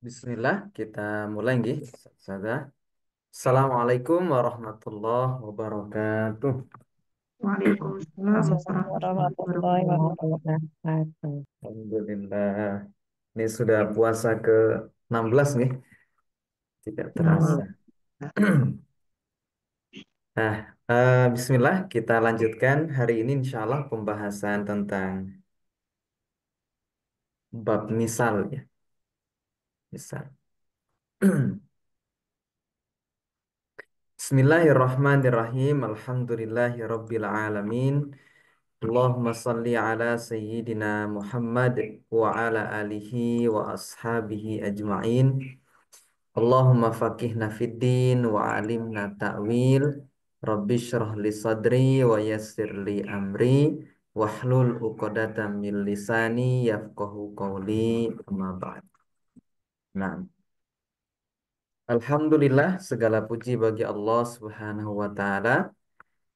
Bismillah, kita mulai nggih. Sada. Assalamualaikum warahmatullahi wabarakatuh. Waalaikumsalam Assalamualaikum warahmatullahi warahmatullahi wabarakatuh. wabarakatuh. Alhamdulillah. Ini sudah puasa ke-16 nih, tidak Luar terasa. Nah, Bismillah, kita lanjutkan hari ini insya Allah pembahasan tentang bab misal ya. Misal. Bismillahirrahmanirrahim. Alhamdulillahirabbil alamin. Allahumma salli ala sayyidina Muhammad wa ala alihi wa ashabihi ajma'in. Allahumma faqihna fid din wa alimna ta'wil. Rabbi shrah li sadri wa yassir li amri wahlul 'uqdatam min lisani yafqahu qawli amma ba'd. Nah, alhamdulillah segala puji bagi Allah Subhanahu wa taala.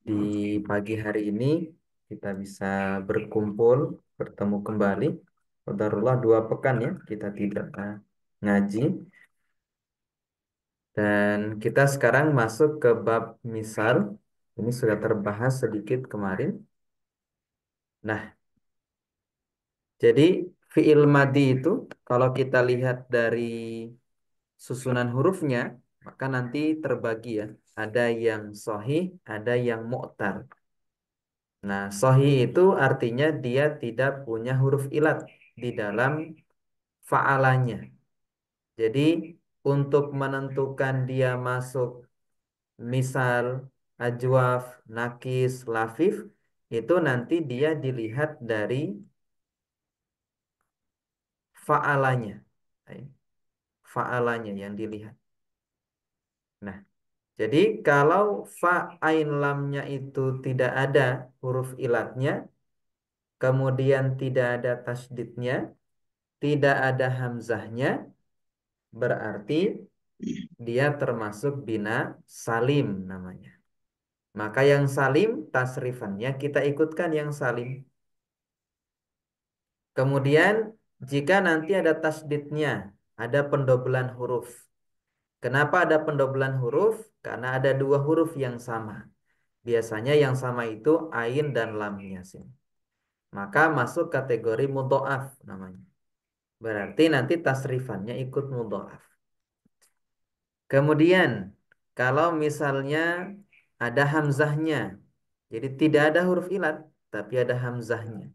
Di pagi hari ini kita bisa berkumpul, bertemu kembali. Qadarullah 2 pekan ya kita tidak ngaji. Dan kita sekarang masuk ke bab misal. Ini sudah terbahas sedikit kemarin. Nah, jadi fiil madi itu kalau kita lihat dari susunan hurufnya, maka nanti terbagi ya. Ada yang sahih, ada yang mu'tal. Nah, sahih itu artinya dia tidak punya huruf ilat di dalam fa'alanya. Jadi, untuk menentukan dia masuk misal, ajwaf, nakis, lafif, itu nanti dia dilihat dari fa'alanya. Fa'alanya yang dilihat. Nah, jadi kalau fa'ain lamnya itu tidak ada huruf ilatnya, kemudian tidak ada tasdidnya, tidak ada hamzahnya, berarti dia termasuk bina salim namanya. Maka yang salim tasrifannya kita ikutkan yang salim. Kemudian jika nanti ada tasdidnya, ada pendobelan huruf. Kenapa ada pendobelan huruf? Karena ada 2 huruf yang sama. Biasanya yang sama itu ain dan lamnya sih. Maka masuk kategori mudhoaf namanya. Berarti nanti tasrifannya ikut mudhoaf. Kemudian, kalau misalnya ada hamzahnya, jadi tidak ada huruf ilat, tapi ada hamzahnya.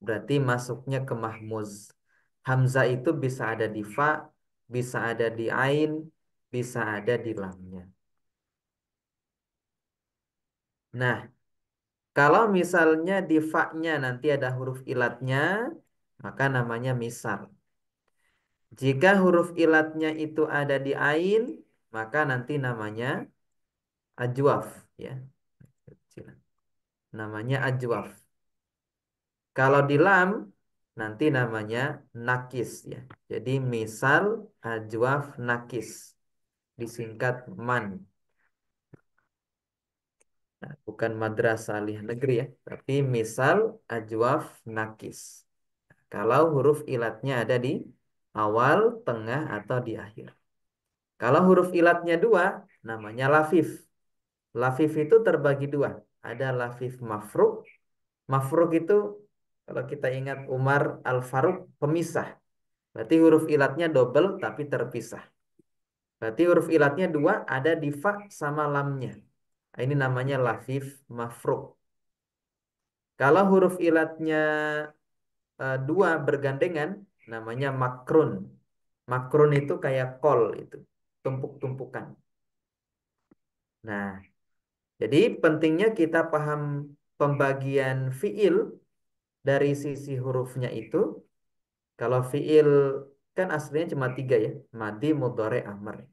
Berarti masuknya ke mahmuz. Hamzah itu bisa ada di fa, bisa ada di ain, bisa ada di lamnya. Nah, kalau misalnya di fa-nya nanti ada huruf ilatnya, maka namanya misal. Jika huruf ilatnya itu ada di ain, maka nanti namanya ajwaf, ya. Namanya ajwaf. Kalau di lam nanti namanya nakis ya. Jadi misal ajwaf nakis disingkat man. Nah, bukan madrasah aliyah negeri ya, tapi misal ajwaf nakis. Kalau huruf ilatnya ada di awal, tengah atau di akhir. Kalau huruf ilatnya 2 namanya lafif. Lafif itu terbagi 2. Ada lafif mafruk. Mafruk itu kalau kita ingat Umar Al-Faruq pemisah. Berarti huruf ilatnya double tapi terpisah. Berarti huruf ilatnya 2 ada di fa sama lamnya. Nah, ini namanya lafif mafruk. Kalau huruf ilatnya 2 bergandengan namanya makrun. Makrun itu kayak kol itu. Tumpuk-tumpukan. Nah, jadi pentingnya kita paham pembagian fiil dari sisi hurufnya itu. Kalau fiil kan aslinya cuma 3 ya. Madi, mudhari, amr.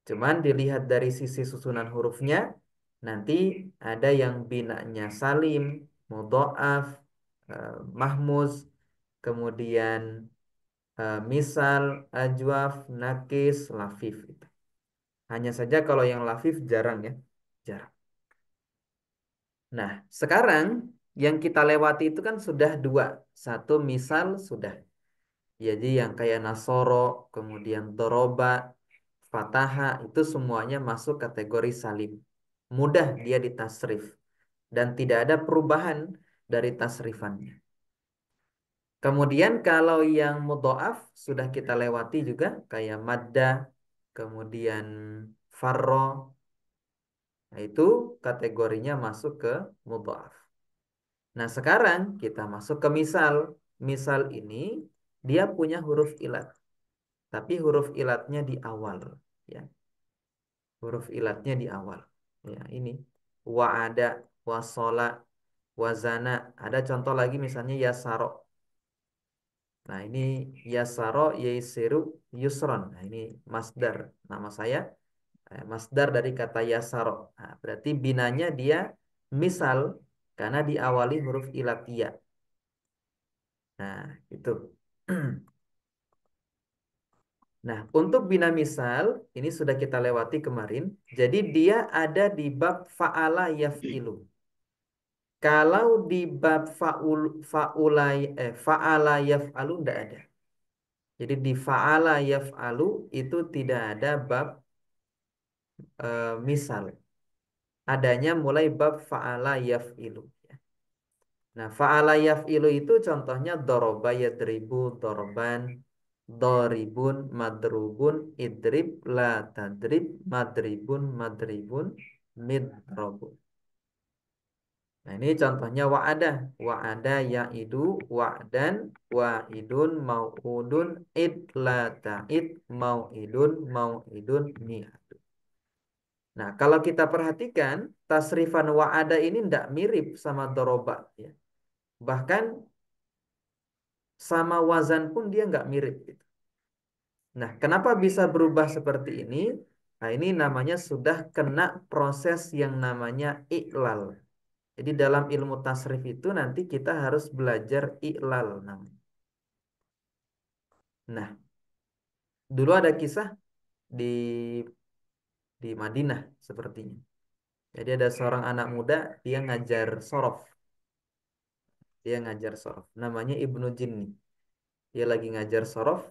Cuman dilihat dari sisi susunan hurufnya, nanti ada yang binanya salim, mudhoaf, mahmuz, kemudian misal, ajwaf, nakis, lafif. Hanya saja kalau yang lafif jarang ya, jarang. Nah, sekarang yang kita lewati itu kan sudah 2. Satu misal sudah. Jadi yang kayak nasoro, kemudian doroba, fataha, itu semuanya masuk kategori salim. Mudah dia ditasrif. Dan tidak ada perubahan dari tasrifannya. Kemudian kalau yang mudhoaf sudah kita lewati juga kayak madda, kemudian farro, nah itu kategorinya masuk ke mudhoaf. Nah sekarang kita masuk ke misal. Misal ini dia punya huruf ilat, tapi huruf ilatnya di awal, ya. Huruf ilatnya di awal. Ya, ini wa'ada, wasola, wazana. Ada contoh lagi misalnya yasaro. Nah, ini yasaro yaisiru yusron. Nah, ini masdar. Nama saya masdar dari kata yasaro. Nah, berarti binanya dia misal karena diawali huruf ilat ya. Nah, itu. Nah, untuk bina misal ini sudah kita lewati kemarin. Jadi dia ada di bab fa'ala yaf'ilu. Kalau di bab fa'ala yaf'alu tidak ada. Jadi di fa'ala yaf'alu itu tidak ada bab misal. Adanya mulai bab fa'ala yaf'ilu. Nah, fa'ala yaf'ilu itu contohnya doroba yadribu dorban, doribun madrubun, idrib la tadrib, madribun madribun, midrobun. Nah, ini contohnya wa'ada. Wa'ada ya'idu wa'dan wa'idun mau'udun id la ta'id mau'idun mau'idun mi'adun. Nah, kalau kita perhatikan tasrifan wa'ada ini tidak mirip sama doroba, ya. Bahkan sama wazan pun dia nggak mirip gitu. Nah, kenapa bisa berubah seperti ini? Nah, ini namanya sudah kena proses yang namanya iklal. Jadi dalam ilmu tasrif itu nanti kita harus belajar iklal namanya. Nah, dulu ada kisah di Madinah sepertinya. Jadi ada seorang anak muda dia ngajar sorof. Dia ngajar sorof. Namanya Ibnu Jinni. Dia lagi ngajar sorof.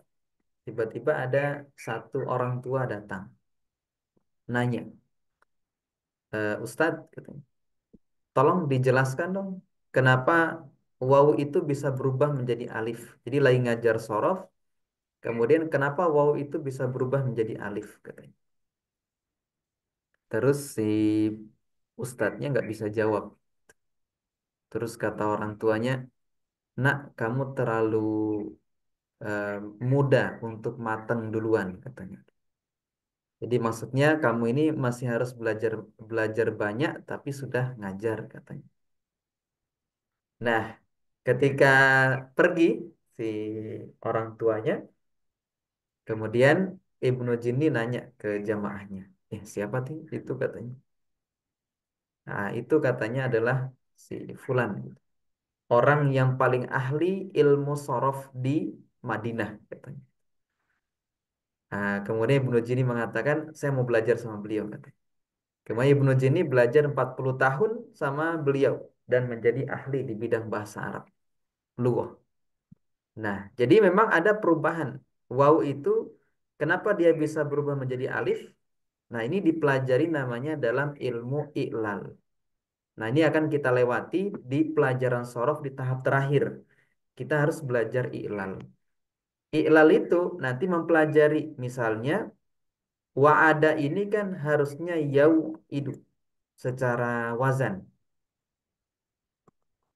Tiba-tiba ada satu orang tua datang. Nanya, Ustadz, katanya, tolong dijelaskan dong, kenapa wawu itu bisa berubah menjadi alif. Jadi lagi ngajar sorof, kemudian kenapa wawu itu bisa berubah menjadi alif, katanya. Terus si ustadznya nggak bisa jawab. Terus kata orang tuanya, nak, kamu terlalu eh, muda untuk mateng duluan, katanya. Jadi maksudnya kamu ini masih harus belajar belajar banyak, tapi sudah ngajar, katanya. Nah, ketika pergi si orang tuanya, kemudian Ibnu Jinni nanya ke jamaahnya, siapa sih itu, katanya. Nah, itu katanya adalah si Fulan, orang yang paling ahli ilmu sorof di Madinah, katanya. Nah, kemudian Ibnu Jinni mengatakan, saya mau belajar sama beliau, katanya. Kemudian Ibnu Jinni belajar 40 tahun sama beliau dan menjadi ahli di bidang bahasa Arab. Lughah. Nah, jadi memang ada perubahan. Waw itu kenapa dia bisa berubah menjadi alif? Nah, ini dipelajari namanya dalam ilmu i'lal. Nah, ini akan kita lewati di pelajaran sorof di tahap terakhir. Kita harus belajar i'lal. I'lal itu nanti mempelajari misalnya wa'ada ini kan harusnya yau idu secara wazan.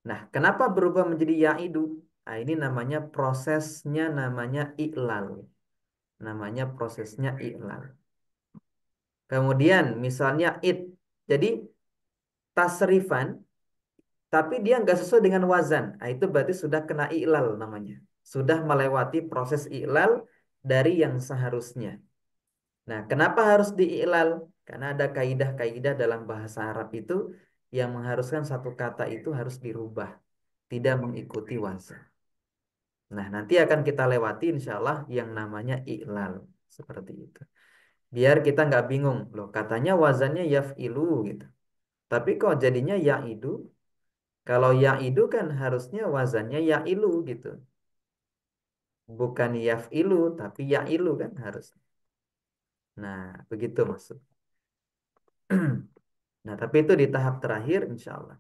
Nah, kenapa berubah menjadi ya'idu? Nah, ini namanya prosesnya namanya i'lal. Namanya prosesnya i'lal. Kemudian misalnya it. Jadi tasrifan tapi dia nggak sesuai dengan wazan. Nah, itu berarti sudah kena i'lal namanya. Sudah melewati proses i'lal dari yang seharusnya. Nah, kenapa harus di'i'lal? Karena ada kaidah-kaidah dalam bahasa Arab itu yang mengharuskan satu kata itu harus dirubah, tidak mengikuti wazan. Nah, nanti akan kita lewati insya Allah yang namanya i'lal seperti itu. Biar kita nggak bingung, loh katanya wazannya yaf'ilu gitu. Tapi kok jadinya ya'idu? Kalau ya'idu kan harusnya wazannya ya'ilu gitu. Bukan yaf'ilu, tapi ya'ilu kan harus. Nah, begitu maksud. Nah, tapi itu di tahap terakhir insya Allah.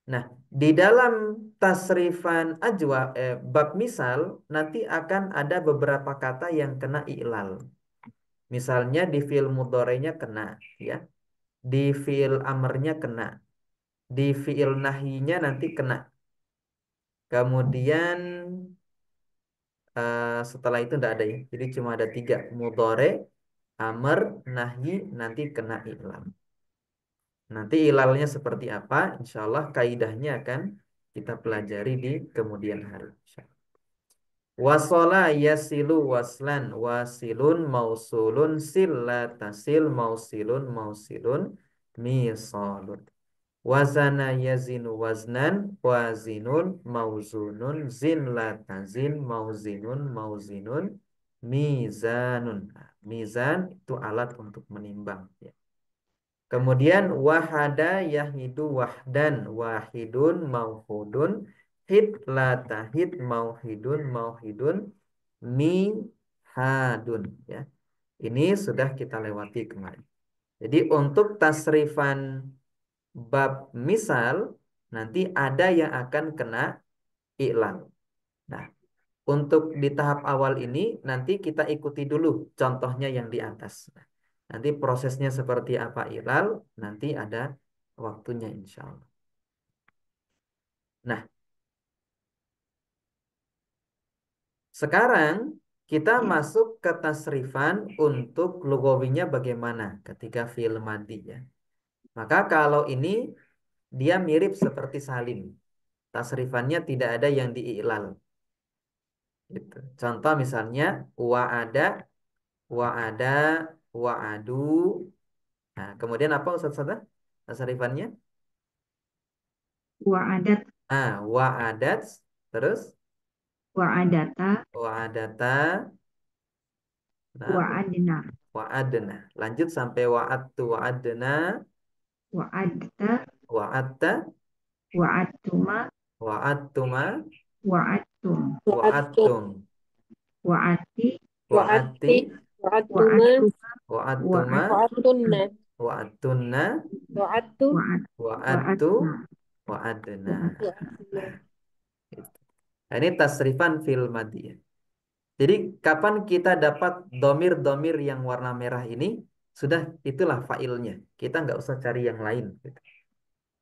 Nah, di dalam tasrifan ajwa, bab misal, nanti akan ada beberapa kata yang kena i'lal. Misalnya di fi'il mudhari'nya kena, ya. Di fi'il amrnya kena. Di fi'il nahyinya nanti kena. Kemudian setelah itu tidak ada ya. Jadi cuma ada tiga. Mudhari, amr, nahyi, nanti kena i'lal. Nanti ilalnya seperti apa? Insya Allah kaidahnya akan kita pelajari di kemudian hari. Wasola yasilu waslan wasilun mausulun silla tasil mausilun mausilun misalun. Wazana yazinu waznan wazinun mauzunun zin la tazin mauzinun mauzinun mizanun. Nah, mizan itu alat untuk menimbang ya. Kemudian wahada yahidu wahdan wahidun mauhudun hid la tahid mauhidun mauhidun mihadun ya. Ini sudah kita lewati kemarin. Jadi untuk tasrifan bab misal nanti ada yang akan kena iklan. Nah, untuk di tahap awal ini nanti kita ikuti dulu contohnya yang di atas. Nah, nanti prosesnya seperti apa ilal, nanti ada waktunya insya Allah. Nah, sekarang kita Ya. masuk ke tasrifan untuk lugawinya bagaimana ketika fi'il madhi ya. Maka kalau ini dia mirip seperti salim. Tasrifannya tidak ada yang diilal. Gitu. Contoh misalnya wa'ada, wa'ada, wa'adu. Nah, kemudian apa Ustaz? Tasrifannya? Wa'adat, Wa'adat, terus wa'adata, wa'adata, nah, wa'adna, wa'adna. Lanjut sampai wa'adtu wa'adna, wa'adta, wa'adta, wa'adtuma, wa'adtuma, wa'adtum, Wa'attu, wa'adtum, wa'ati, wa'atti, wa'atti, wa'attuma, wa'attuma, wa'attuma, wa'atna, wa'attunna, wa'attunna, wa'attu, wa'at, wa'attu, wa'atna, wa'adna. wa'attunna. Nah, itu. Nah, ini tasrifan fil madhi ya. Jadi kapan kita dapat domir-domir yang warna merah ini, sudah itulah failnya. Kita nggak usah cari yang lain. Gitu.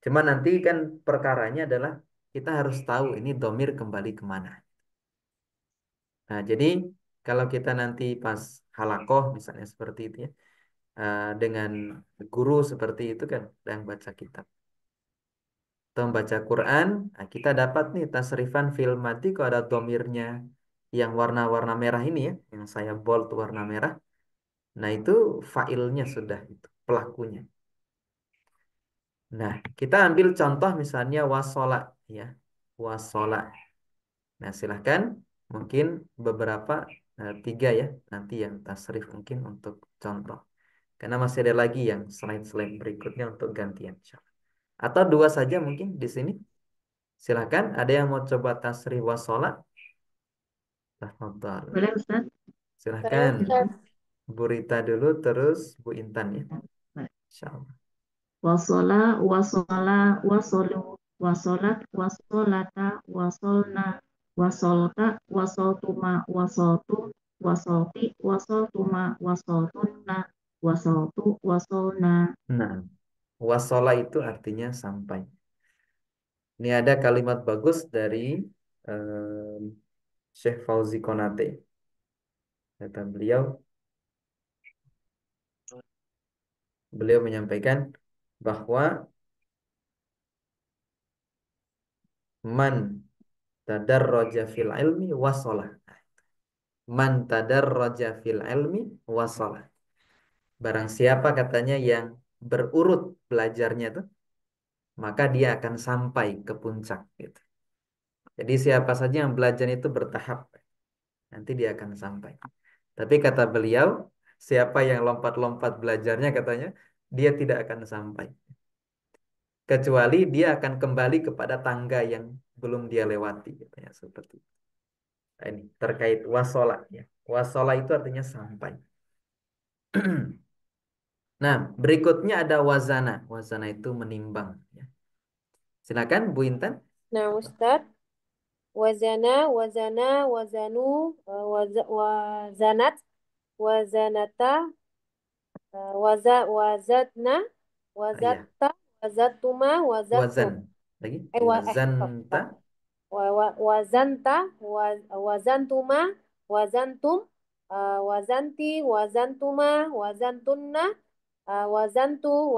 Cuma nanti kan perkaranya adalah kita harus tahu ini domir kembali kemana. Nah, jadi kalau kita nanti pas halakoh misalnya seperti itu ya, dengan guru seperti itu kan, yang baca kitab atau membaca Quran, nah kita dapat nih tasrifan fil madhi kalau ada domirnya yang warna-warna merah ini ya, yang saya bold warna merah. Nah, itu failnya sudah itu, pelakunya. Nah, kita ambil contoh misalnya wasola ya. Wasola. Nah, silahkan mungkin beberapa tiga ya nanti yang tasrif mungkin untuk contoh. Karena masih ada lagi yang selain berikutnya untuk gantian. Insyaallah. Atau dua saja mungkin di sini. Silahkan ada yang mau coba tasrif wasola? Tafadhal. boleh Ustaz? Saya Silahkan Ustaz, Bu Rita dulu terus Bu Intan ya. Insyaallah. Wasola, wasola, wasolu, wasolat, wasolata, wasolna, wasolta, wasoltuma, wasoltu, wasolti, wasoltuma, wasoltunna, wasoltu, wasolna. Nah, wasola itu artinya sampai. Ini ada kalimat bagus dari em, Syekh Fauzi Konate. Kata beliau menyampaikan bahwa man tadarraja fil ilmi wasolah. Man tadarraja fil ilmi wasolah. Barang siapa katanya yang berurut belajarnya tuh, maka dia akan sampai ke puncak gitu. Jadi siapa saja yang belajar itu bertahap, nanti dia akan sampai. Tapi kata beliau, siapa yang lompat-lompat belajarnya katanya, dia tidak akan sampai. Kecuali dia akan kembali kepada tangga yang belum dia lewati katanya seperti itu. Ini terkait wasola ya. Wasola itu artinya sampai. Nah, berikutnya ada wazana. Wazana itu menimbang ya. Silakan Bu Intan. Nah, Ustaz. Wazana, wazana, wazanu, wazanat, wazanata, wazatna, Iya, wazatta, wazatuma, wazan. wazattum. Lagi Stop, wazanta. stop. Wazanta, wazantuma, wazantum, wazanti, wazantuma, wazantunna, wazantu,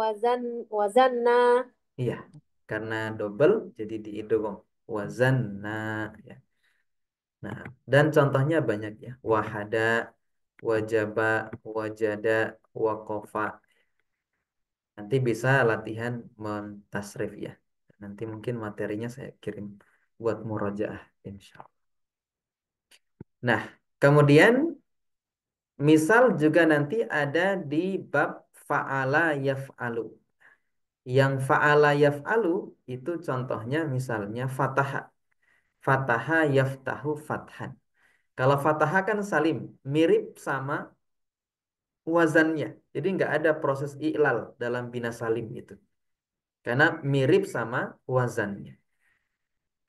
wazanna. Iya, karena double jadi diidgham. Wazanna ya. Nah, dan contohnya banyak ya. Wahada, wajaba, wajada, waqafa. Nanti bisa latihan mentasrif ya. Nanti mungkin materinya saya kirim buat murojaah insya Allah. Nah, kemudian misal juga nanti ada di bab fa'ala yaf'alu. Yang fa'ala yaf'alu itu contohnya misalnya fataha. Fataha yaftahu fathan. Kalau fataha kan salim, mirip sama wazannya. Jadi nggak ada proses i'lal dalam bina salim itu. Karena mirip sama wazannya.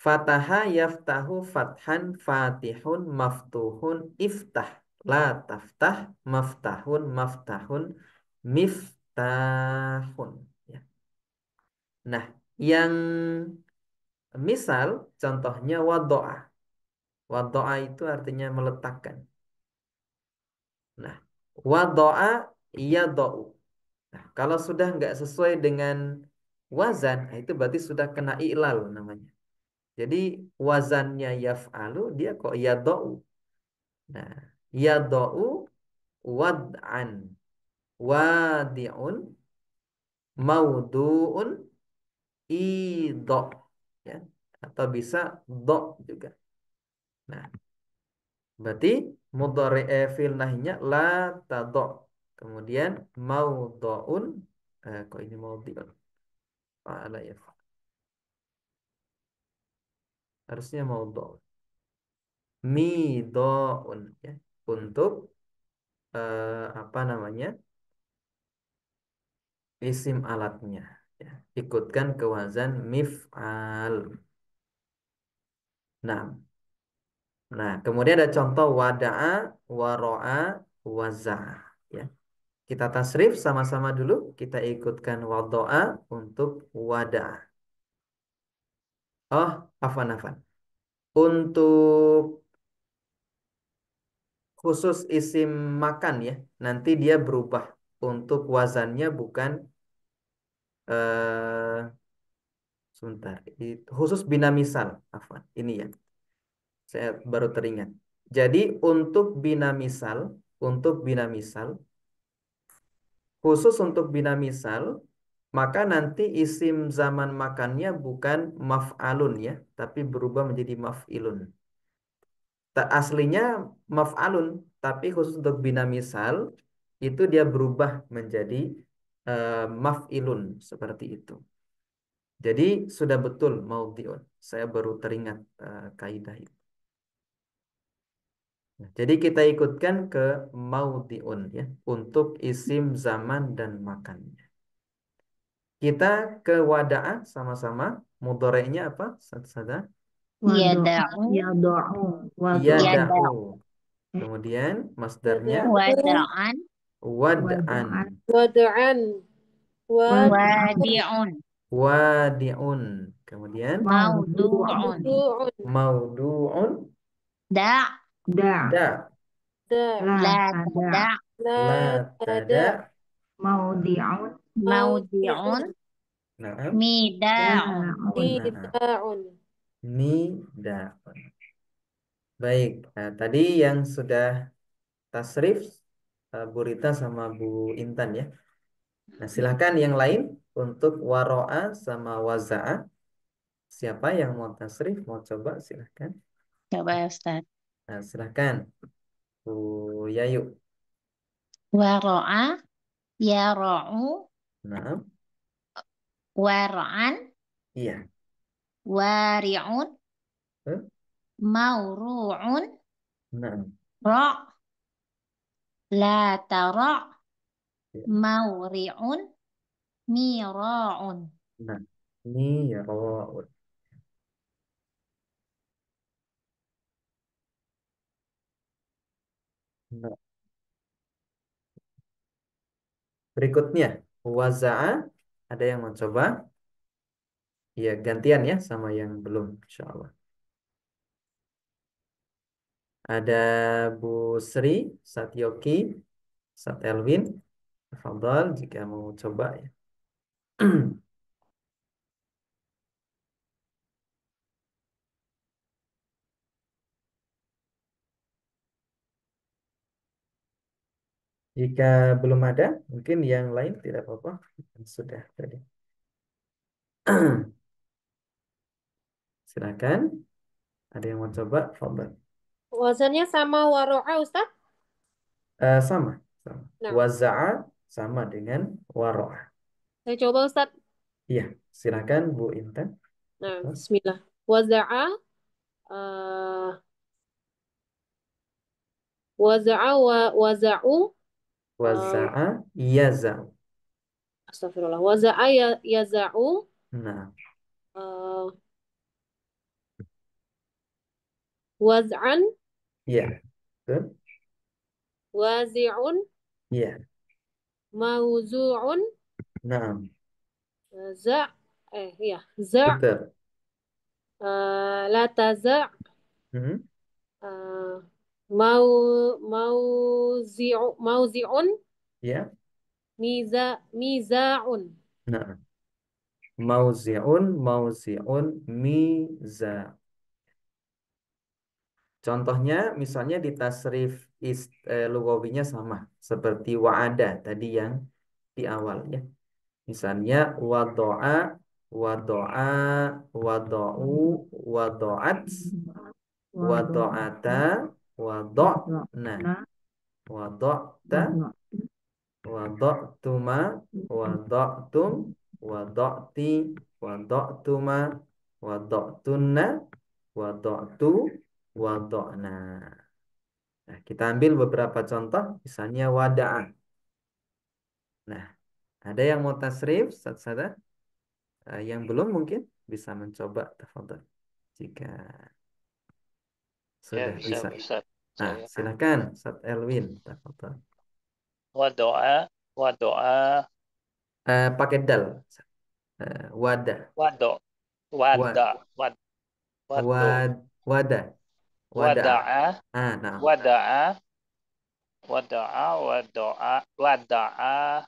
Fataha yaftahu fathan fatihun maftuhun iftah. La taftah maftahun maftahun miftahun. Ya. Nah, yang misal contohnya wadoa. Wadoa itu artinya meletakkan. Nah, wadoa yadou. Nah, kalau sudah nggak sesuai dengan wazan, nah itu berarti sudah kena i'lal namanya. Jadi wazannya yaf'alu dia kok yadou. Nah, yadou wad'an wadi'un maudu'un idho ya atau bisa do juga. Nah, berarti mudhari fil nahinya la tado. Kemudian maudhu'un kok ini maudhi'un. Fa'ala ya. Harusnya maudhu'un. Midho'un ya. Untuk apa namanya? Isim alatnya ya. Ikutkan ke wazan mif'al. Nah, nah, kemudian ada contoh wada'a, waro'a, waza'a ya. Kita tasrif sama-sama dulu. Kita ikutkan wado'a untuk wada'a. Oh, afan. Untuk khusus isim makan ya, nanti dia berubah. Untuk wazannya bukan sebentar. Khusus bina misal, afan. Ini ya, saya baru teringat. Jadi untuk bina misal, khusus untuk bina misal, maka nanti isim zaman makannya bukan maf'alun ya, tapi berubah menjadi maf'ilun. Aslinya maf'alun, tapi khusus untuk bina misal itu dia berubah menjadi maf'ilun seperti itu. Jadi sudah betul maudhi'un. Saya baru teringat kaidah itu. Nah, jadi kita ikutkan ke maudhi'un ya untuk isim zaman dan makannya. Kita ke wada'ah sama-sama. Mudhari'nya apa? Sada. Wadoa, Yada'u, yado'u, wadoa, Yada'u. yada'u, Kemudian masdarnya Yada'u, wada'an, wad'an. wadoa, wada'an, wadoa, wadi'un, Wadi'un. Kemudian maudu'un, maudu'un, wada'un, maudu'un. da' da, Da. da, la, la tada, tada' la, La tada, tada. maudi'un, maudi'un, maudi'un, Naam. mida'un. da'un, Naam. nida'un. Nida'un. Baik. Nah, tadi yang sudah tasrif Bu Rita sama Bu Intan ya. Nah, silahkan yang lain untuk waro'a sama waza'a. Siapa yang mau tasrif, mau coba silahkan. Coba ya Ustaz. Nah, silahkan Bu Yayu. Waro'a, yaro'u, Nah, wara'an, iya. wari'un, Eh, mauru'un, Nah, Ra, la tara, ya. mauri'un, mira'un. Nah, ini ro'un. Nah, berikutnya waza'a. Ada yang mau coba? Ya, gantian ya sama yang belum, insya Allah. Ada Bu Sri, Satyoki, Satelwin. Tafadhal jika mau coba ya. Jika belum ada, mungkin yang lain tidak apa-apa. Sudah tadi. Silakan. Ada yang mau coba? Fadhal. Wazannya sama waro'a, Ustaz? Sama, sama. Nah, Waza'a sama dengan waro'ah. saya coba, Ustaz. Iya, silakan Bu Intan. Nah, Apa? bismillah. Waza'a, eh, waza'a wa waza'u, eh, Waza'a yaza'u. astagfirullah. Waza'a yaza'u, Nah, eh, waz'an, iya. Betul? wazi'un, Iya. mauzu'un, Nah, za', iya, za', betul. la taza', Hmm, eh, mau, mauzi'un, iya. miza'un. Nah, mauzi'un, mauzi'un, miza. Contohnya misalnya di tasrif lugawinya sama seperti wa'ada tadi yang di awal ya. Misalnya wado'a, wado'a, wado'u, wado'at, wado'ata, wado'na, wado'ta, wado'tuma, wado'tum, wado'ti, wado'tuma, wado'tunna, wado'tu, wado'na. Nah, kita ambil beberapa contoh, misalnya wada'ah. Nah, ada yang mau tasrif, Sada? Yang belum mungkin bisa mencoba, tafadhol. Jika Ya sudah bisa bisa. Ustaz. Nah, Saya silakan, Ustaz Elwin, tafadhol. wadoa wadoa Pakai dal. Wada, wado wa, wada wad wado wad, wada, wada. wada'a Nah, wada'a wadoa wada'a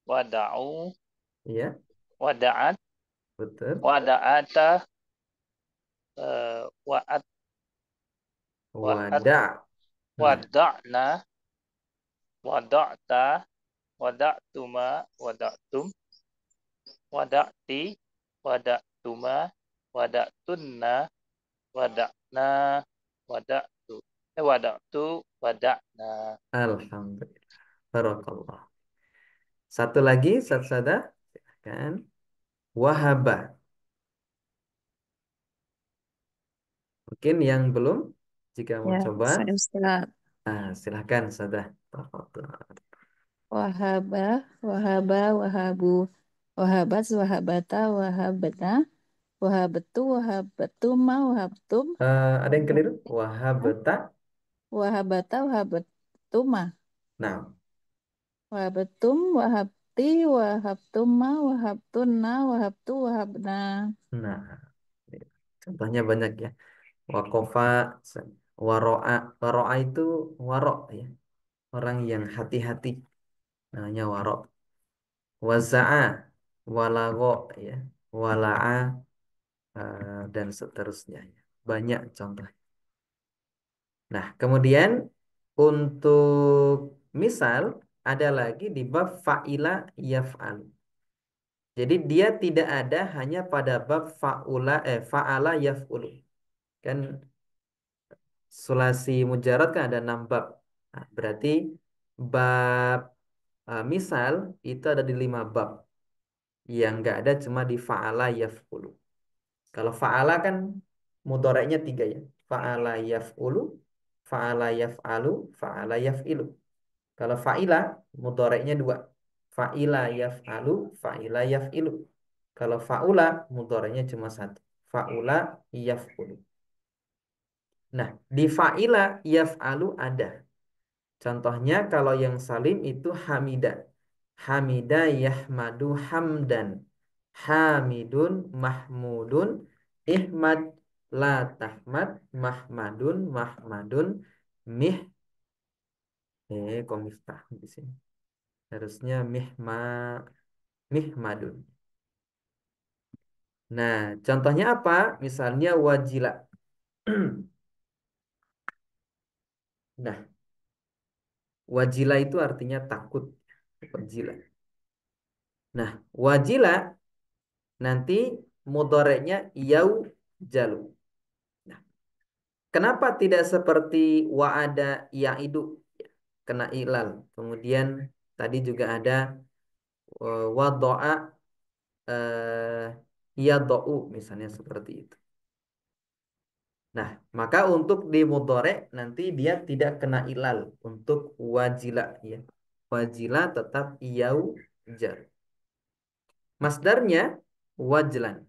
wada'u iya, wada'at betul. wada'ata wa'at wa'at Wada. Nah, wada'na wada'ta wada'tuma wada'tum wada'ti wada'tuma wada'tunna wada'na wada'tu wada'tu wada'na. alhamdulillah. Barakallah. Satu lagi, Sada, silakan. Wahaba. Mungkin yang belum, jika mau Ya, coba, saya Ustaz. silahkan Sada. Tafadhol. Wahaba, wahaba, wahabu, wahabat, wahabata, wahabna, wahabatu, wahabatuma, wahabtum, Ada yang keliru? wahabna, Wahabata. wahabata, wahabatuma, Nah, wahabatum, wahabti, wahabtuma, wahabtuna, wahabtu, wahabna. nah, contohnya banyak ya. Wakofa, waro'a. Waro'a itu warok ya. Orang yang hati-hati. Namanya warok. Waza'a, walago ya. Wala'a, dan seterusnya ya. Banyak contoh. Nah, kemudian untuk misal ada lagi di bab fa'ila yaf'al. Jadi dia tidak ada hanya pada bab fa'ala yaf'ulu. Kan sulasi mujarad kan ada 6 bab. Nah, berarti bab misal itu ada di 5 bab. Yang enggak ada cuma di fa'ala yaf'ulu. Kalau fa'ala kan mudhari'nya 3 ya. Fa'ala yaf'ulu, fa'ala yaf'alu, fa'ala yaf'ilu. Kalau fa'ila, mudhari'nya dua. Fa'ila yaf'alu, fa'ila yaf'ilu. Kalau fa'ula, mudhari'nya cuma satu. Fa'ula yaf'ulu. Nah, di fa'ila yaf'alu ada. Contohnya kalau yang salim itu hamida. Hamida yahmadu hamdan. Hamidun mahmudun. Ihmad la tahmad. Mahmadun mahmadun. Mih. Kok miftah di sini? Harusnya mihmadun. Nah, contohnya apa? Misalnya wajila. Nah, wajila itu artinya takut. Wajila. Nah, wajila nanti mudhoreknya yau jalu. Nah, kenapa tidak seperti wa'ada ya'idu kena ilal. Kemudian tadi juga ada wado'a yadou misalnya seperti itu. Nah, maka untuk di mudhorek nanti dia tidak kena ilal untuk wajila ya. Wajila tetap yau jar. Masdarnya wajlan.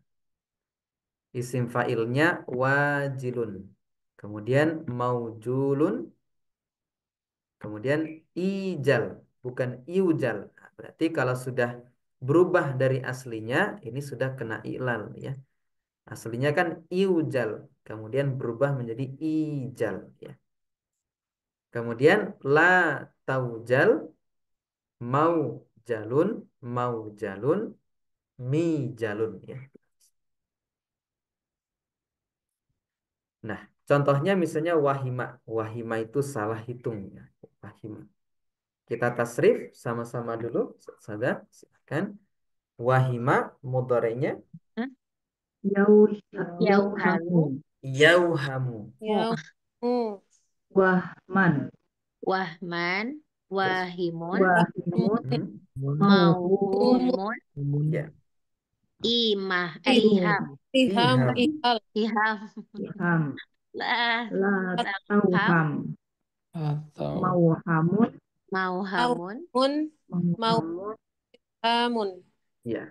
Isim fa'ilnya wajilun. Kemudian maujulun. Kemudian ijal. Bukan iujal. Nah, berarti kalau sudah berubah dari aslinya, ini sudah kena ilal ya. Aslinya kan iujal. Kemudian berubah menjadi ijal ya. Kemudian la taujal. Mau jalun. Mau jalun. Mi jalun ya. Nah, contohnya misalnya wahima. Wahima itu salah hitung ya. Wahima. Kita tasrif sama-sama dulu. Sadar, silakan. Wahima mudhari'nya Hah? Yauhamu. yauhamu. Ya. Wahman. Wahman. Wahimun. Wahimun. Hmm, Mauhumun. ya. Iham. Iham. Iham. Ihal. Iham. Iham. La La tauham. tauham. atau Mauhamun. Mauhamun. Mauhamun. Hamun. Ya.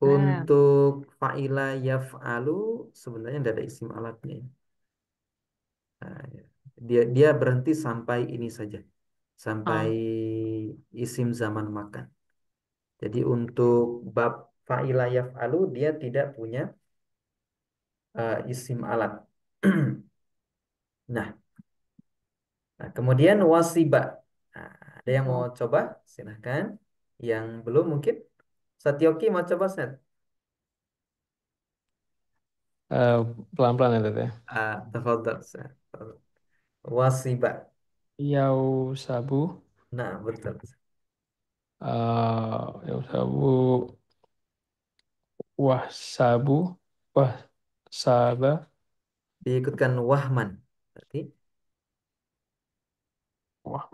Nah, Untuk fa'ila yaf'alu sebenarnya tidak ada isim alatnya. Nah, ya. Dia berhenti sampai ini saja. Sampai isim zaman makan. Jadi untuk bab fa'ila yaf'alu dia tidak punya isim alat. Nah, kemudian wasiba. Nah, ada yang mau coba? Silahkan. Yang belum mungkin. Satyoki mau coba set. pelan-pelan ya Tete. Tafadhal, Set. Wasiba. Yau sabu, Nah, betul. yau sabu, wah sabu, wah saba, Diikutkan wahman. Berarti wah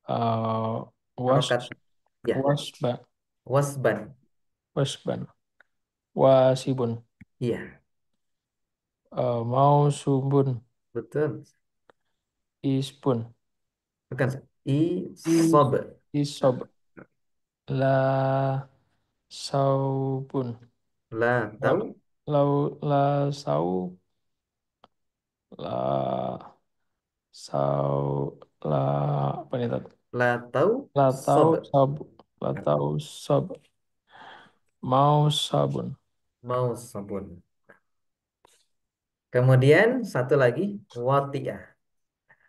uh, was harokat. Ya, wasba, wasban. wasban, wasibun, Iya, mau sumbun, betul. ispun, Bukan. Isob. isob, la saubun, La la, tahu. la sau, la sau, la apa nih Tat? La tahu. Latau Sob. sabu, latau sab, mau sabun, Mau sabun. Kemudian satu lagi. Wati'ah.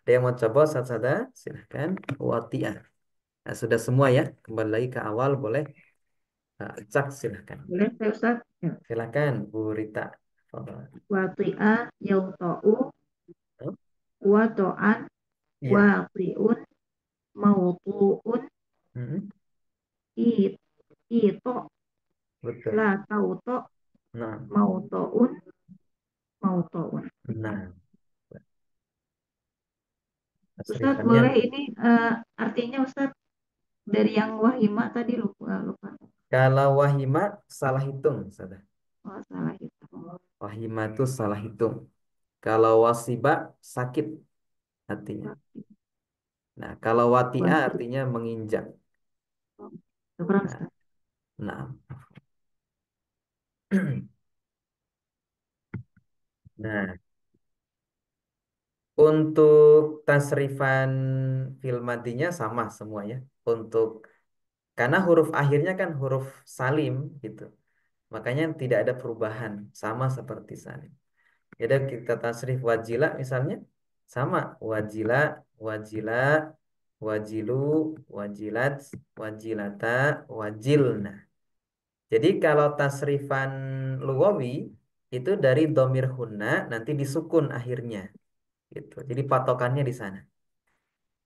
Ada yang mau coba satu-satu? Silahkan. Wati'ah. Nah, sudah semua ya. Kembali lagi ke awal boleh. Cak silahkan. Boleh saya Ustaz? Ya. Silahkan Bu Rita. Fadhal. Wati'a yauta'u. Oh, Wato'an. iya. Wati'un. Mautu'un. Mm-mm. Ito. Betul. La tauto. Nah, Mauto'un. Mauto'un. nah. Ustaz Tasrifannya. boleh ini artinya Ustaz dari yang wahima tadi lupa. Kalau wahima salah hitung, saudara. Oh, salah itu. Wahima itu salah hitung. Kalau wasiba sakit artinya. Nah, kalau watia Wasi. artinya menginjak. Syukran, Nah, Ustaz. nah. Nah, untuk tasrifan fil madinya sama semuanya. Untuk karena huruf akhirnya kan huruf salim gitu. Makanya tidak ada perubahan, sama seperti salim. Jadi kita tasrif wajila misalnya sama wajila, wajila, wajilu, wajilat, wajilata, wajilna. Jadi kalau tasrifan lugawi itu dari domir hunna nanti disukun akhirnya gitu. Jadi patokannya di sana.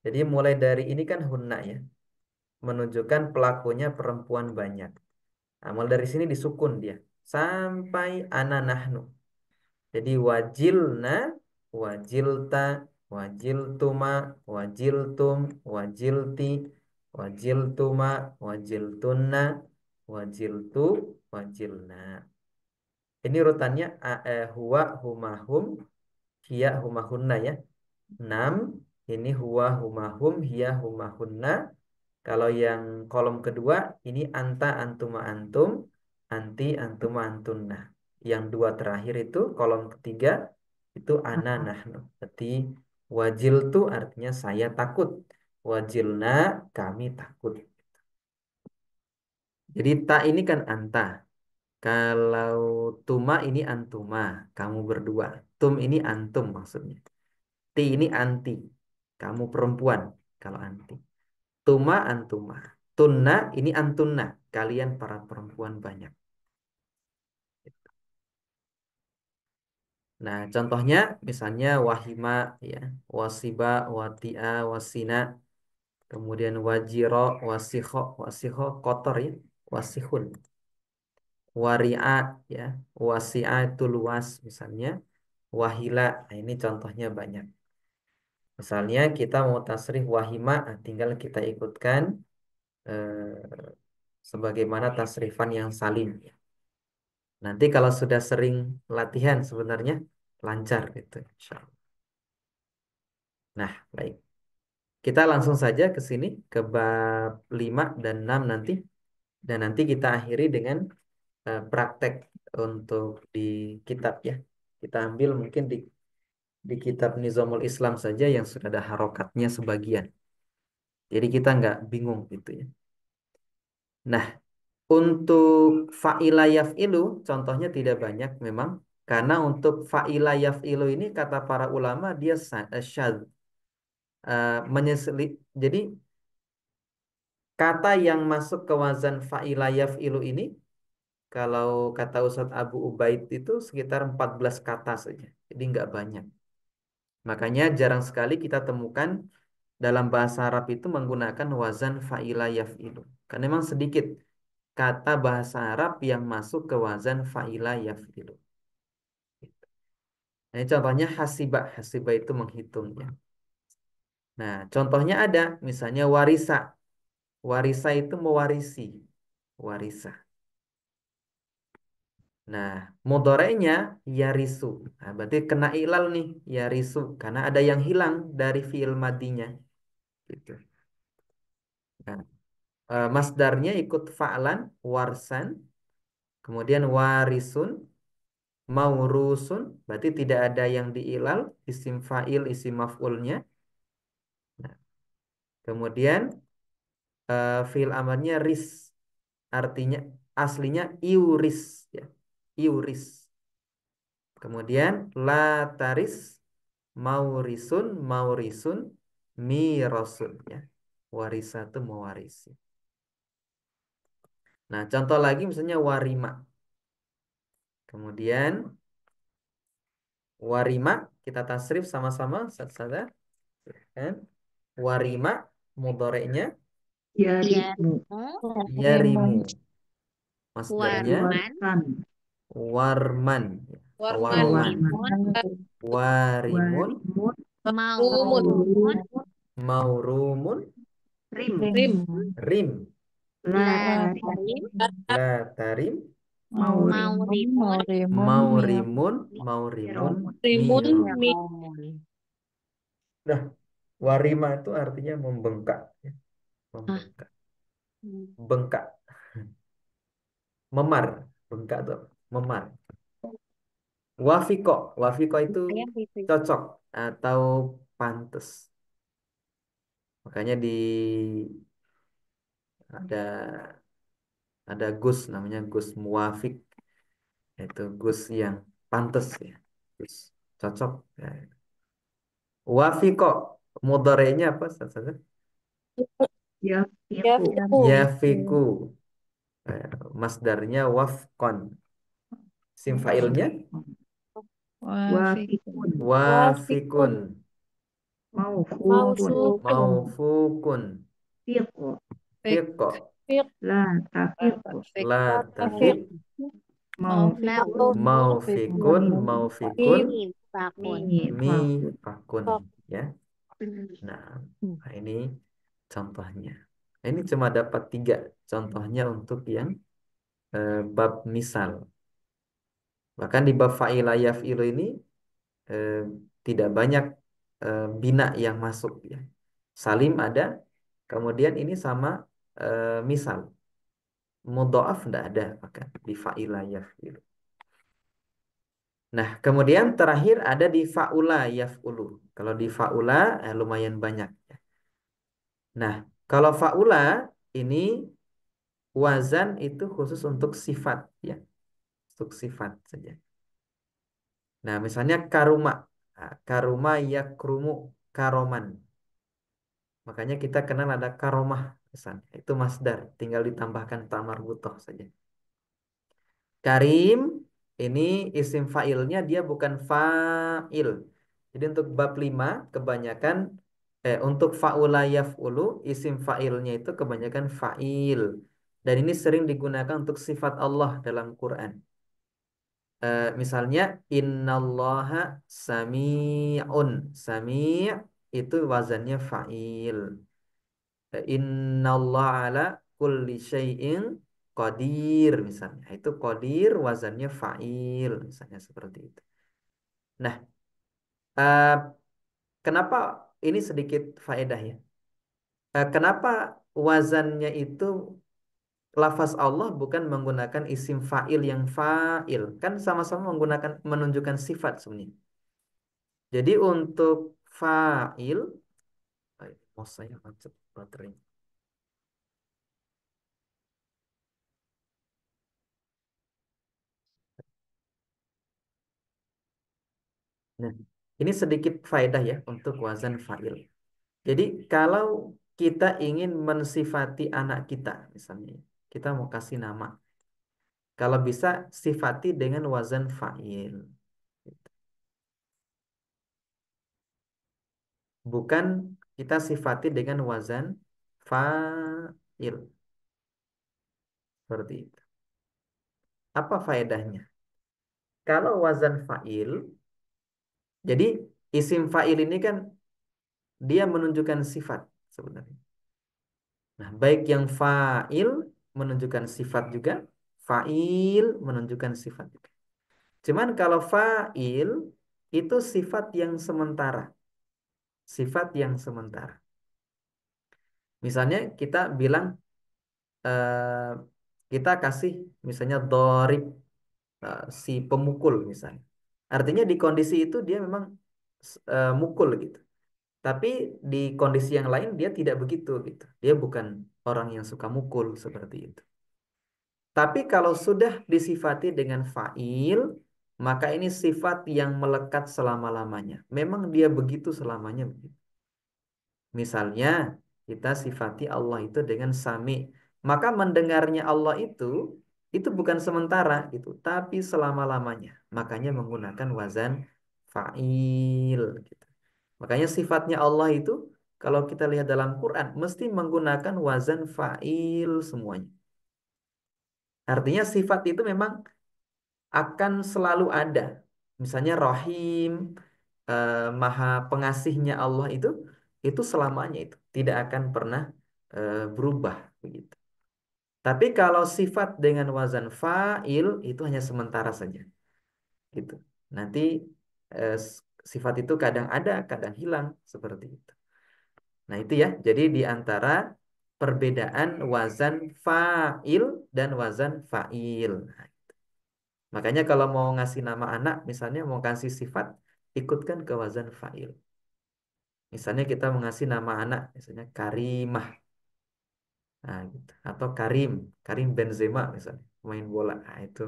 Jadi mulai dari ini kan hunna ya, menunjukkan pelakunya perempuan banyak. Nah, mulai dari sini disukun dia sampai ana nahnu. Jadi wajilna, wajilta, wajiltuma, wajiltum, wajilti, wajiltuma, wajiltunna, wajiltu, wajilna. Ini urutannya huwa, humahum, hiya, humahunna ya. 6, ini huwa, humahum, hiya, humahunna. Kalau yang kolom kedua, ini anta, antuma, antum, anti, antuma, antunna. Yang dua terakhir itu, kolom ketiga, itu ana, nahnu. Berarti wajiltu artinya saya takut. Wajilna, kami takut. Jadi ta ini kan anta. Kalau tuma ini antuma, kamu berdua. Tum ini antum maksudnya. Ti ini anti, kamu perempuan kalau anti. Tuma antuma. Tunna ini antunna, kalian para perempuan banyak. Nah, contohnya misalnya wahima ya, wasiba, watia, wasina, kemudian wajiro, wasikho, wasikho kotor ya, wasihun. Waria ya, wasia itu luas misalnya. Wahila, nah ini contohnya banyak. Misalnya kita mau tasrif wahima, nah tinggal kita ikutkan sebagaimana tasrifan yang salim ya. Nanti kalau sudah sering latihan sebenarnya lancar gitu, insya Allah. Nah, baik. Kita langsung saja ke sini ke bab 5 dan 6 nanti. Dan nanti kita akhiri dengan praktek untuk di kitab ya. Kita ambil mungkin di kitab Nizamul Islam saja yang sudah ada harokatnya sebagian. Jadi kita nggak bingung gitu ya. Nah, untuk fa'ila yaf'ilu contohnya tidak banyak memang. Karena untuk fa'ila yaf'ilu ini kata para ulama dia syadz. Jadi kata yang masuk ke wazan fa'ila yaf'ilu ini kalau kata Ustadz Abu Ubaid itu sekitar 14 kata saja. Jadi nggak banyak. Makanya jarang sekali kita temukan dalam bahasa Arab itu menggunakan wazan fa'ila yaf'ilu. Karena memang sedikit kata bahasa Arab yang masuk ke wazan fa'ila yaf'ilu. Nah, ini contohnya hasibah. Hasibah itu menghitungnya. Nah, contohnya ada misalnya warisa. Warisa itu mewarisi. Warisa. Nah, mudhari'nya yarisu. Nah, berarti kena ilal nih, yarisu. Karena ada yang hilang dari fi'il madinya. Gitu. Nah, masdarnya ikut fa'lan, warsan. Kemudian warisun, maurusun. Berarti tidak ada yang diilal. Isim fa'il, isim maf'ulnya. Nah, kemudian fi'il amarnya ris. Artinya, aslinya iuris. Ya. Iuris. Kemudian lataris, maurisun, maurisun, mirosun ya. Warisa itu mewarisi. Nah, contoh lagi misalnya warima. Kemudian warima kita tasrif sama-sama satu-satu kan. Warima mudhari'nya Yarimu. yarimu. Masdarnya Warman, Warman. warman. Warman. Warman. Warman. Warimun, Warimun. Rumun. maurumun, maurumun, Rim. Rim. rim, Latarim. latarim, latarim, Maurimun. Maurimun. Maurimun, Maurimun, Miromun. Rimun, mi. Miromun. Nah, warima itu artinya membengkak, ya. Hah? Membengkak, Hmm. bengkak, memar, bengkak tuh, memar. Wafiko itu Saya itu. cocok atau pantas. Makanya ada ada Gus namanya Gus Muafik, yaitu Gus yang pantas ya, Gus cocok. Ya. Wafiko mudorenya apa? Saja. Ya, Ya, Fiku. fiku. Yafiku. Masdarnya wafkon. Sim failnya wafikun, Wafikun. wafikun. Wafikun. Maufukun. Mausukun. Maufukun. Fiqu. fik, Fiqo. Fik. La tafiqu. fik, La Tafik. tafiq. Maufikun. Maufikun. Maufikun. Mifakun. Mifakun. Mifakun. Ya. Nah, Hmm. ini contohnya. Ini cuma dapat 3 contohnya untuk yang bab misal. Bahkan di bab fa'ila yaf'ilu ini eh, tidak banyak bina yang masuk ya. Salim ada, kemudian ini sama misal. Mudha'af tidak ada maka di fa'ila yaf'ilu. Nah, kemudian terakhir ada di fa'ula yaf'ulu. Kalau di fa'ula lumayan banyak ya. Nah, kalau fa'ula ini wazan itu khusus untuk sifat ya, untuk sifat saja. Nah, misalnya karuma. Nah, karuma yakrumu karoman. Makanya kita kenal ada karomah misalnya. Itu masdar, tinggal ditambahkan ta marbutoh saja. Karim ini isim fa'ilnya dia bukan fa'il. Jadi untuk bab 5 kebanyakan untuk fa'ula yaf'ulu isim fa'ilnya itu kebanyakan fa'il. Dan ini sering digunakan untuk sifat Allah dalam Quran. Misalnya innallaha sami'un. Sami' itu wazannya fa'il. Innallaha ala kulli syai'in qadir misalnya. Itu qadir wazannya fa'il misalnya seperti itu. Nah, eh, kenapa ini sedikit faedah ya? Kenapa wazannya itu lafaz Allah bukan menggunakan isim fa'il yang fa'il? Kan sama-sama menggunakan menunjukkan sifat sebenarnya. Jadi untuk fa'il, mau saya macet baterainya. Nah, ini sedikit faedah ya untuk wazan fa'il. Jadi kalau kita ingin mensifati anak kita, misalnya, kita mau kasih nama. Kalau bisa sifati dengan wazan fa'il. Bukan kita sifati dengan wazan fa'il. Seperti itu. Apa faedahnya? Kalau wazan fa'il, jadi isim fa'il ini kan dia menunjukkan sifat sebenarnya. Nah, baik yang fa'il menunjukkan sifat juga, fa'il menunjukkan sifat juga. Cuman kalau fa'il itu sifat yang sementara. Sifat yang sementara. Misalnya kita bilang eh, kita kasih misalnya dorib si pemukul misalnya. Artinya di kondisi itu dia memang mukul gitu. Tapi di kondisi yang lain dia tidak begitu gitu. Dia bukan orang yang suka mukul seperti itu. Tapi kalau sudah disifati dengan fa'il, maka ini sifat yang melekat selama-lamanya. Memang dia begitu selamanya begitu. Misalnya kita sifati Allah itu dengan sami, maka mendengarnya Allah itu bukan sementara gitu, tapi selama-lamanya. Makanya menggunakan wazan fa'il gitu. Makanya sifatnya Allah itu kalau kita lihat dalam Quran mesti menggunakan wazan fa'il semuanya. Artinya sifat itu memang akan selalu ada. Misalnya Rahim, Maha Pengasihnya Allah itu selamanya itu tidak akan pernah berubah begitu. Tapi kalau sifat dengan wazan fa'il itu hanya sementara saja, gitu. Nanti eh, s- sifat itu kadang ada, kadang hilang seperti itu. Nah, itu ya. Jadi di antara perbedaan wazan fa'il dan wazan fa'il. Nah, makanya kalau mau ngasih nama anak, misalnya mau kasih sifat, ikutkan ke wazan fa'il. Misalnya kita mengasih nama anak, misalnya Karimah, nah, gitu. Atau Karim, Karim Benzema misalnya, pemain bola. Nah, itu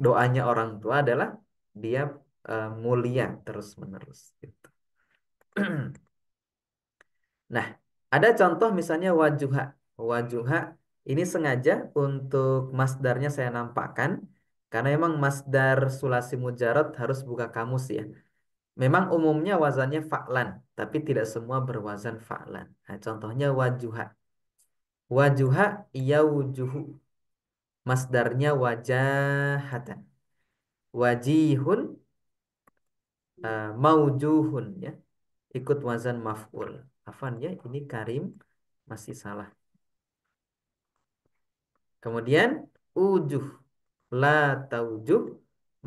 doanya orang tua adalah dia mulia terus-menerus. Gitu. Nah, ada contoh misalnya wajuha. Wajuha ini sengaja untuk masdarnya saya nampakkan, karena memang masdar sulasi mujarad harus buka kamus ya. Memang umumnya wazannya fa'lan, tapi tidak semua berwazan fa'lan. Nah, contohnya wajuha. Wajuha yaujuhu. Masdarnya wajahatan. Wajihun maujuhun ya. Ikut wazan maf'ul. Afan ya, ini Karim masih salah. Kemudian ujuh. La taujuh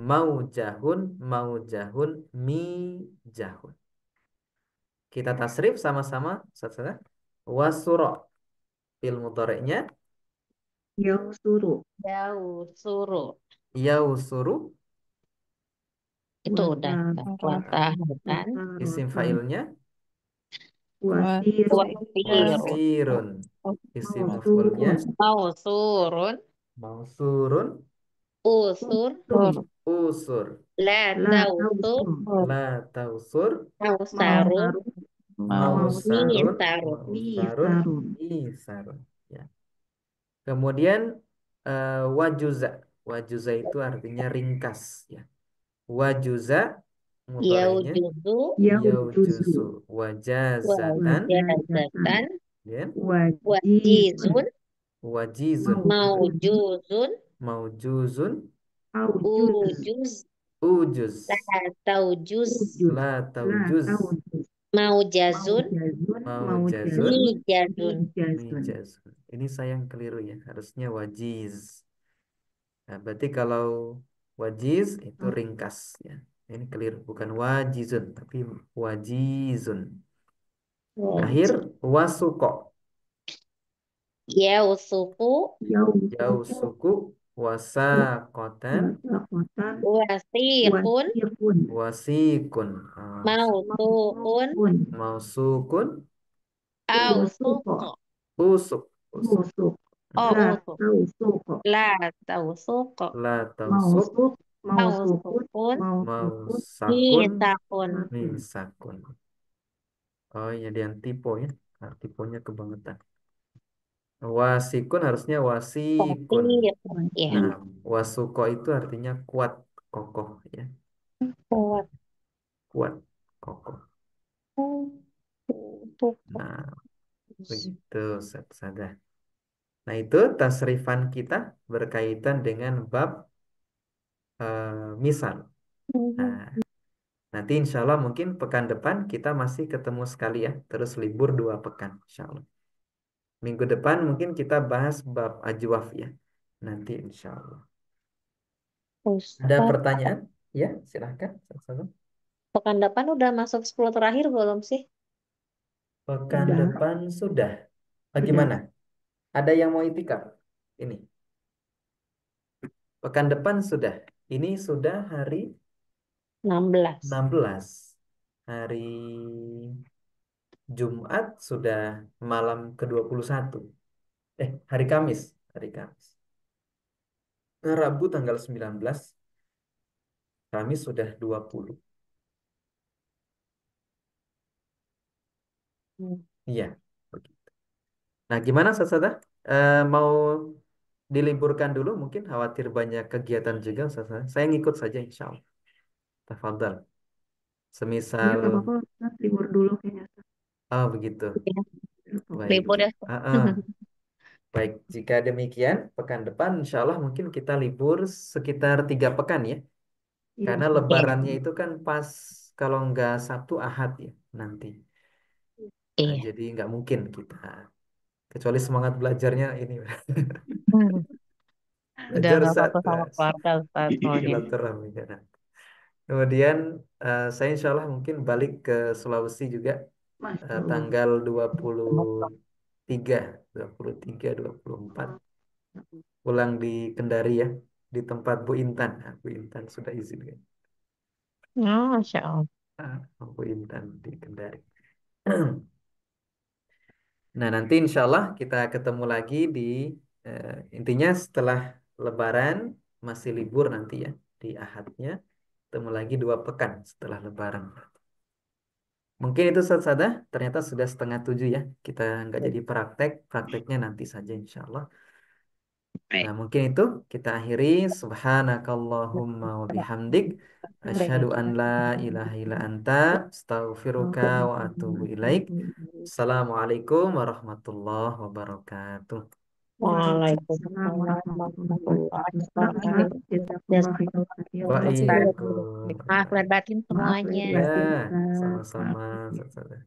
maujahun maujahun mijahun. Kita tasrif sama-sama saudara. Wasuro fil mudhari'nya Yausuru. Jauh, suruh. yausuru, Itu udah Wasa. kan. isim Wasarotan. fa'ilnya Wasiru. Wasirun. wasirun, isim maf'ulnya Mausurun. Mausurun. mausurun, Usur. Usur. usur, La La tausur. tausur. la tausur, Mausarun. Mausarun. mausarun, Misarun. mausarun, Misarun. isarun ya. Kemudian wajuza. Wajuza itu artinya ringkas ya. Wajuza mudhari'nya Yaujuzu. Yaujuzu. yaujuzu, wajazatan Wajazatan. Wajazatan. ya, Wajizun. Wajizun. wajizun, Maujuzun. Maujuzun. maujuzun, Aujuz. Ujuz. ujuz, La taujuz. Ujuz. la La taujuz, taujuz. Maujazun. Maujazun. maujazun, Maujazun. Mijazun. Mijazun. mijazun. Ini saya yang keliru ya, harusnya wajiz. Nah, berarti kalau wajiz itu ringkas ya. Ini keliru, bukan wajizun, tapi wajizun. Terakhir wasuko. Yausufu. Yausufu. Yausuku wasakotan Wasakotan. Wasikun. Wasirun. wasikun. Ah, Mausukun. Mausukun. mausukun Usuko. Ausuko. usuk. Usuk. Usuk. Oh, La usuk. tausuko. La tausuko. La tausuk Mausuk. Mausukut. Mausukun. Mausukut. mausakun Misakun. Sakun. misakun. Oh, ini ada yang tipe ya. Nah, tipenya kebangetan. Wasikun harusnya wasikun. Wasikun. Ya. Nah, wasuko itu artinya kuat, kokoh ya. Kuat. Kuat, kokoh. Nah, begitu saja. Nah, itu tasrifan kita berkaitan dengan bab misal. Nah, nanti insya Allah mungkin pekan depan kita masih ketemu sekali ya. Terus libur 2 pekan insya Allah. Minggu depan mungkin kita bahas bab ajwaf ya. Nanti insya Allah. Ada Ustaz, pertanyaan? Ya, silahkan. Satu-satu. pekan depan udah masuk 10 terakhir belum sih? Pekan Udah. depan sudah. Udah. Bagaimana? Ada yang mau itikaf? Ini. Pekan depan sudah. Ini sudah hari 16. 16. Hari Jumat sudah malam ke-21. Hari Kamis. Hari Kamis. Nah, Rabu tanggal 19. Kamis sudah 20. Iya. Begitu. Nah, gimana Sasada? Mau diliburkan dulu mungkin khawatir banyak kegiatan juga Sasada. Saya ngikut saja insya Allah. Tafadhal. Ya Semisal, nggak apa-apa. Ustaz. Libur dulu kayaknya. oh begitu. Ya, Baik. libur ya. Ah, ah. Baik, jika demikian, pekan depan insya Allah mungkin kita libur sekitar 3 pekan ya. Iya. Karena Ustaz. lebarannya itu kan pas kalau nggak Sabtu Ahad ya nanti. Nah, Iya. jadi nggak mungkin kita Kecuali semangat belajarnya ini Hmm. Udah belajar nggak foto sama stres, keluarga Ustaz soalnya. silaturahmi kan. Kemudian saya insya Allah mungkin balik ke Sulawesi juga Masya Allah. tanggal 23, 23, 24 pulang di Kendari ya, di tempat Bu Intan. Nah, Bu Intan sudah izin kan. Oh, Masya Allah. Bu Intan di Kendari. Nah, nanti insya Allah kita ketemu lagi di intinya setelah Lebaran masih libur nanti ya di Ahadnya ketemu lagi 2 pekan setelah Lebaran. Mungkin itu saja. Ternyata sudah setengah 7 ya. Kita nggak jadi praktek, prakteknya nanti saja insya Allah. Baik. Nah, mungkin itu kita akhiri. Subhanakallahumma wa bihamdik. Asyhadu an la ilaha illa anta. Astaghfiruka wa atubu ilaik. Assalamualaikum warahmatullahi wabarakatuh. Waalaikumsalam Waalaikumsalam warahmatullahi warahmatullahi wabarakatuh. wabarakatuh. Jazakumullah khairan. Maaf Waalaikumsalam. lahir batin Maaf semuanya. lahir Ya, batin, Ustaz. sama-sama. Maaf. Sama-sama.